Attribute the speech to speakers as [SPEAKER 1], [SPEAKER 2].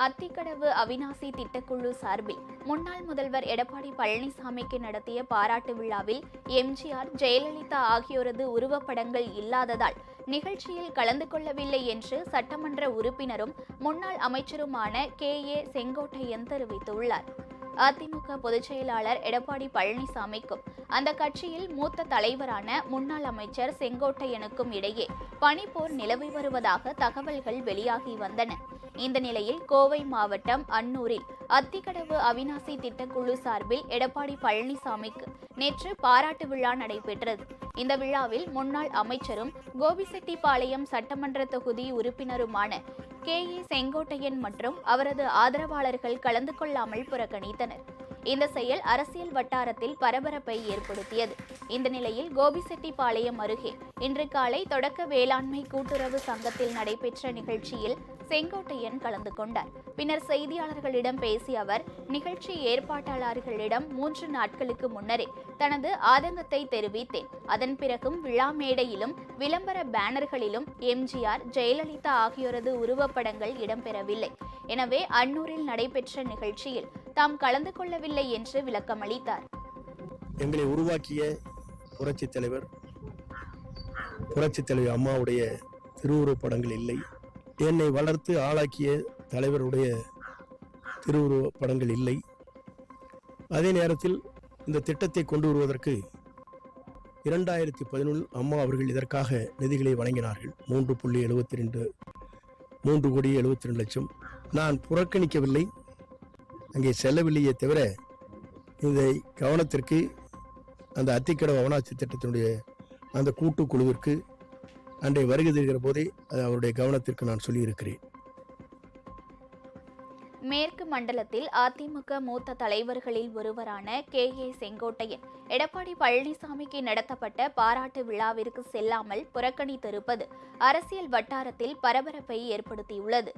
[SPEAKER 1] அத்திக்கடவு அவிநாசி திட்டக்குழு சார்பில் முன்னாள் முதல்வர் எடப்பாடி பழனிசாமிக்கு நடத்திய பாராட்டு விழாவில் எம்ஜிஆர், ஜெயலலிதா ஆகியோரது உருவப்படங்கள் இல்லாததால் நிகழ்ச்சியில் கலந்து கொள்ளவில்லை என்று சட்டமன்ற உறுப்பினரும் முன்னாள் அமைச்சருமான கே.ஏ. செங்கோட்டையன் தெரிவித்துள்ளார். அதிமுக பொதுச் செயலாளர் எடப்பாடி பழனிசாமிக்கும் அந்த கட்சியில் மூத்த தலைவரான முன்னாள் அமைச்சர் செங்கோட்டையனுக்கும் இடையே பனிப்போர் நிலவி வருவதாக தகவல்கள் வெளியாகி வந்தன. இந்த நிலையில் கோவை மாவட்டம் அன்னூரில் அத்திக்கடவு அவிநாசி திட்டக்குழு சார்பில் எடப்பாடி பழனிசாமிக்கு நேற்று பாராட்டு விழா நடைபெற்றது. இந்த விழாவில் முன்னாள் அமைச்சரும் கோபிசெட்டிப்பாளையம் சட்டமன்ற தொகுதி உறுப்பினருமான கே.ஏ. செங்கோட்டையன் மற்றும் அவரது ஆதரவாளர்கள் கலந்து கொள்ளாமல் புறக்கணித்தனர். இந்த செயல் அரசியல் வட்டாரத்தில் பரபரப்பை ஏற்படுத்தியது. இந்த நிலையில் கோபிசெட்டிப்பாளையம் அருகே இன்று காலை தொடக்க வேளாண்மை கூட்டுறவு சங்கத்தில் நடைபெற்ற நிகழ்ச்சியில் செங்கோட்டையன் கலந்து கொண்டார். பின்னர் செய்தியாளர்களிடம் பேசிய அவர், நிகழ்ச்சி ஏற்பாட்டாளர்களிடம் 3 நாட்களுக்கு முன்னரே தனது ஆதங்கத்தை தெரிவித்தேன். அதன் பிறகும் விழா மேடையிலும் விளம்பர பேனர்களிலும் எம்ஜிஆர், ஜெயலலிதா ஆகியோரது உருவப்படங்கள் இடம்பெறவில்லை. எனவே அன்னூரில் நடைபெற்ற நிகழ்ச்சியில் தாம் கலந்து கொள்ளவில்லை என்று விளக்கமளித்தார்.
[SPEAKER 2] எங்களை உருவாக்கிய புரட்சித் தலைவர் அம்மாவுடைய திருவுருவப் படங்கள் இல்லை. என்னை வளர்த்து ஆளாக்கிய தலைவருடைய திருவுருவப் படங்கள் இல்லை. அதே நேரத்தில் இந்த திட்டத்தை கொண்டு வருவதற்கு 2011 அம்மா அவர்கள் இதற்காக நிதிகளை வழங்கினார்கள். 3,72 லட்சம். நான் புறக்கணிக்கவில்லை, அங்கே செல்லவில்லையே தவிர இதை கவனத்திற்கு அந்த அத்திக்கடவு அவிநாசி திட்டத்தினுடைய அந்த கூட்டுக்குழுவிற்கு அன்றை வருகை தருகிற போதே அது அவருடைய கவனத்திற்கு நான் சொல்லியிருக்கிறேன்.
[SPEAKER 1] மேற்கு மண்டலத்தில் அதிமுக மூத்த தலைவர்களில் ஒருவரான கே.ஏ. செங்கோட்டையன் எடப்பாடி பழனிசாமிக்கு நடத்தப்பட்ட பாராட்டு விழாவிற்கு செல்லாமல் புறக்கணித்திருப்பது அரசியல் வட்டாரத்தில் பரபரப்பை ஏற்படுத்தியுள்ளது.